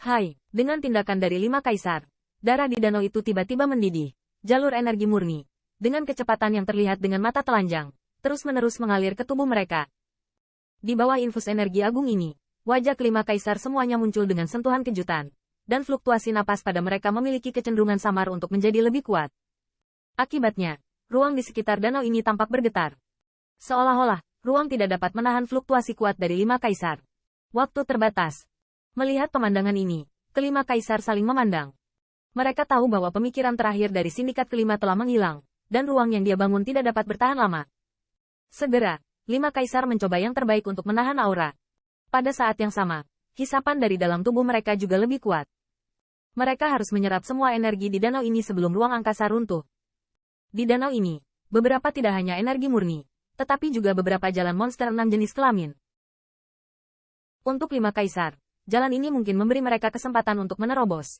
Hai, dengan tindakan dari 5 kaisar, darah di danau itu tiba-tiba mendidih. Jalur energi murni, dengan kecepatan yang terlihat dengan mata telanjang, terus-menerus mengalir ke tubuh mereka. Di bawah infus energi agung ini, wajah kelima kaisar semuanya muncul dengan sentuhan kejutan, dan fluktuasi napas pada mereka memiliki kecenderungan samar untuk menjadi lebih kuat. Akibatnya, ruang di sekitar danau ini tampak bergetar. Seolah-olah, ruang tidak dapat menahan fluktuasi kuat dari 5 kaisar. Waktu terbatas. Melihat pemandangan ini, kelima kaisar saling memandang. Mereka tahu bahwa pemikiran terakhir dari sindikat kelima telah menghilang, dan ruang yang dia bangun tidak dapat bertahan lama. Segera, 5 kaisar mencoba yang terbaik untuk menahan aura. Pada saat yang sama, hisapan dari dalam tubuh mereka juga lebih kuat. Mereka harus menyerap semua energi di danau ini sebelum ruang angkasa runtuh. Di danau ini, beberapa tidak hanya energi murni, tetapi juga beberapa jalan monster 6 jenis kelamin. Untuk 5 kaisar, jalan ini mungkin memberi mereka kesempatan untuk menerobos.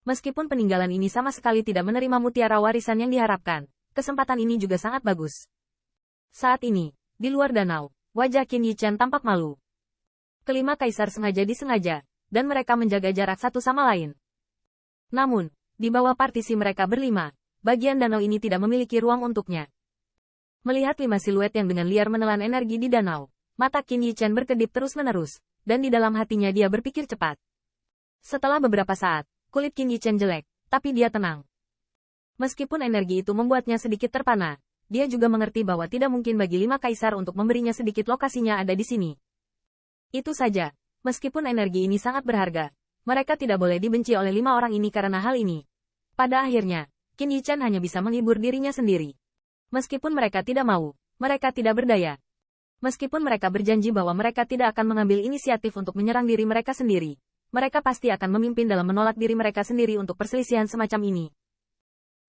Meskipun peninggalan ini sama sekali tidak menerima mutiara warisan yang diharapkan, kesempatan ini juga sangat bagus. Saat ini, di luar danau, wajah Qin Yichen tampak malu. Kelima kaisar sengaja disengaja, dan mereka menjaga jarak satu sama lain. Namun, di bawah partisi mereka berlima, bagian danau ini tidak memiliki ruang untuknya. Melihat 5 siluet yang dengan liar menelan energi di danau, mata Qin Yichen berkedip terus-menerus, dan di dalam hatinya dia berpikir cepat. Setelah beberapa saat, kulit Qin Yichen jelek, tapi dia tenang. Meskipun energi itu membuatnya sedikit terpana, dia juga mengerti bahwa tidak mungkin bagi 5 kaisar untuk memberinya sedikit lokasinya ada di sini. Itu saja, meskipun energi ini sangat berharga, mereka tidak boleh dibenci oleh 5 orang ini karena hal ini. Pada akhirnya, Qin Yichen hanya bisa menghibur dirinya sendiri. Meskipun mereka tidak mau, mereka tidak berdaya. Meskipun mereka berjanji bahwa mereka tidak akan mengambil inisiatif untuk menyerang diri mereka sendiri, mereka pasti akan memimpin dalam menolak diri mereka sendiri untuk perselisihan semacam ini.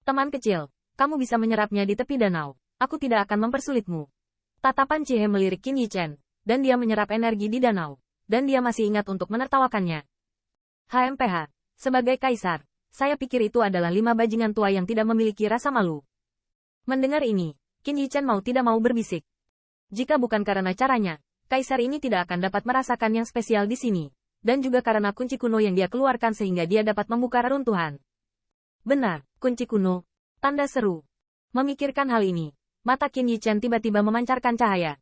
Teman kecil, kamu bisa menyerapnya di tepi danau. Aku tidak akan mempersulitmu. Tatapan Chihe melirik Qin Yichen, dan dia menyerap energi di danau, dan dia masih ingat untuk menertawakannya. HMPH, sebagai kaisar, saya pikir itu adalah 5 bajingan tua yang tidak memiliki rasa malu. Mendengar ini, Qin Yichen mau tidak mau berbisik. Jika bukan karena caranya, kaisar ini tidak akan dapat merasakan yang spesial di sini. Dan juga karena kunci kuno yang dia keluarkan sehingga dia dapat membuka reruntuhan. Benar, kunci kuno. Tanda seru. Memikirkan hal ini, mata Qin Yichen tiba-tiba memancarkan cahaya.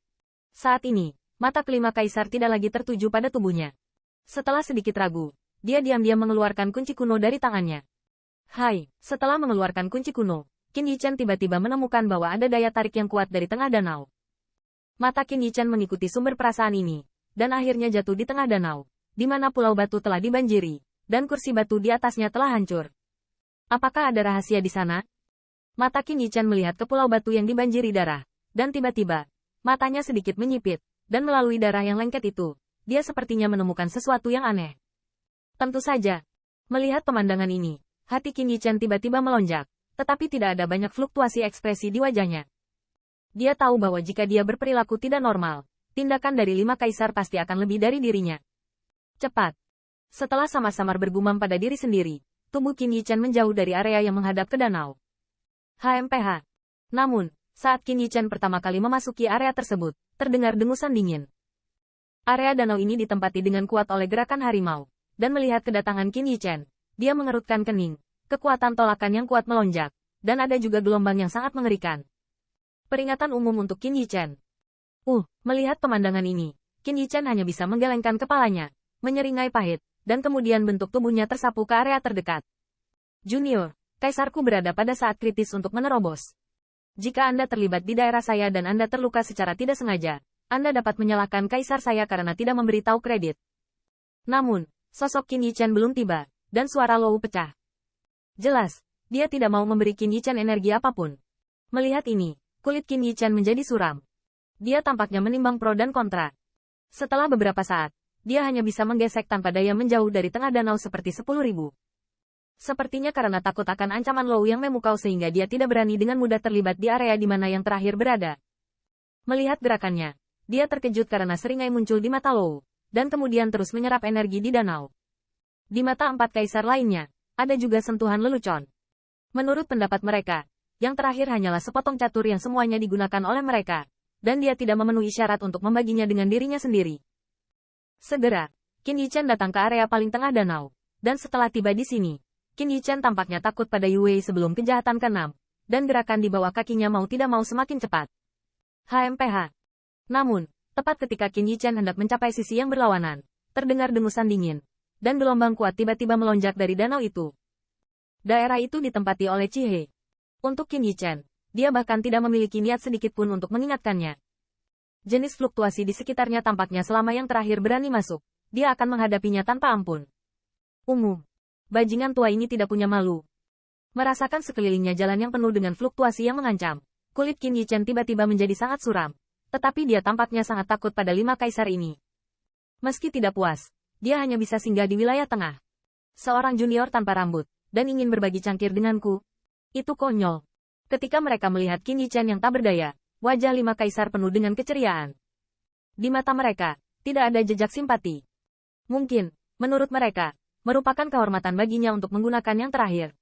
Saat ini, mata kelima kaisar tidak lagi tertuju pada tubuhnya. Setelah sedikit ragu, dia diam-diam mengeluarkan kunci kuno dari tangannya. Hai, setelah mengeluarkan kunci kuno, Qin Yichen tiba-tiba menemukan bahwa ada daya tarik yang kuat dari tengah danau. Mata Qin Yichen mengikuti sumber perasaan ini, dan akhirnya jatuh di tengah danau, di mana pulau batu telah dibanjiri, dan kursi batu di atasnya telah hancur. Apakah ada rahasia di sana? Mata Qin Yichen melihat ke pulau batu yang dibanjiri darah, dan tiba-tiba, matanya sedikit menyipit, dan melalui darah yang lengket itu, dia sepertinya menemukan sesuatu yang aneh. Tentu saja, melihat pemandangan ini, hati Qin Yichen tiba-tiba melonjak, tetapi tidak ada banyak fluktuasi ekspresi di wajahnya. Dia tahu bahwa jika dia berperilaku tidak normal, tindakan dari 5 kaisar pasti akan lebih dari dirinya. Cepat. Setelah samar-samar bergumam pada diri sendiri, tubuh Qin Yichen menjauh dari area yang menghadap ke danau. HMPH. Namun, saat Qin Yichen pertama kali memasuki area tersebut, terdengar dengusan dingin. Area danau ini ditempati dengan kuat oleh gerakan harimau, dan melihat kedatangan Qin Yichen, dia mengerutkan kening, kekuatan tolakan yang kuat melonjak, dan ada juga gelombang yang sangat mengerikan. Peringatan umum untuk Qin Yichen. Melihat pemandangan ini, Qin Yichen hanya bisa menggelengkan kepalanya, menyeringai pahit, dan kemudian bentuk tubuhnya tersapu ke area terdekat. Junior, kaisarku berada pada saat kritis untuk menerobos. Jika Anda terlibat di daerah saya dan Anda terluka secara tidak sengaja, Anda dapat menyalahkan kaisar saya karena tidak memberitahu kredit. Namun, sosok Qin Yichen belum tiba, dan suara Lou pecah. Jelas, dia tidak mau memberi Qin Yichen energi apapun. Melihat ini, kulit Qin Yichen menjadi suram. Dia tampaknya menimbang pro dan kontra. Setelah beberapa saat, dia hanya bisa menggesek tanpa daya menjauh dari tengah danau seperti 10.000. Sepertinya karena takut akan ancaman Lou yang memukau sehingga dia tidak berani dengan mudah terlibat di area di mana yang terakhir berada. Melihat gerakannya, dia terkejut karena seringai muncul di mata Lou, dan kemudian terus menyerap energi di danau. Di mata 4 kaisar lainnya, ada juga sentuhan lelucon. Menurut pendapat mereka, yang terakhir hanyalah sepotong catur yang semuanya digunakan oleh mereka, dan dia tidak memenuhi syarat untuk membaginya dengan dirinya sendiri. Segera, Qin Yichen datang ke area paling tengah danau. Dan setelah tiba di sini, Qin Yichen tampaknya takut pada Yu Wei sebelum kejahatan ke-6. Dan gerakan di bawah kakinya mau tidak mau semakin cepat. HMPH. Namun, tepat ketika Qin Yichen hendak mencapai sisi yang berlawanan, terdengar dengusan dingin. Dan gelombang kuat tiba-tiba melonjak dari danau itu. Daerah itu ditempati oleh Chihe. Untuk Qin Yichen, dia bahkan tidak memiliki niat sedikit pun untuk mengingatkannya. Jenis fluktuasi di sekitarnya tampaknya selama yang terakhir berani masuk. Dia akan menghadapinya tanpa ampun. Ungu. Bajingan tua ini tidak punya malu. Merasakan sekelilingnya jalan yang penuh dengan fluktuasi yang mengancam. Kulit Qin Yichen tiba-tiba menjadi sangat suram. Tetapi dia tampaknya sangat takut pada 5 kaisar ini. Meski tidak puas, dia hanya bisa singgah di wilayah tengah. Seorang junior tanpa rambut, dan ingin berbagi cangkir denganku. Itu konyol. Ketika mereka melihat Qin Yichen yang tak berdaya, wajah 5 kaisar penuh dengan keceriaan. Di mata mereka, tidak ada jejak simpati. Mungkin, menurut mereka, merupakan kehormatan baginya untuk menggunakan yang terakhir.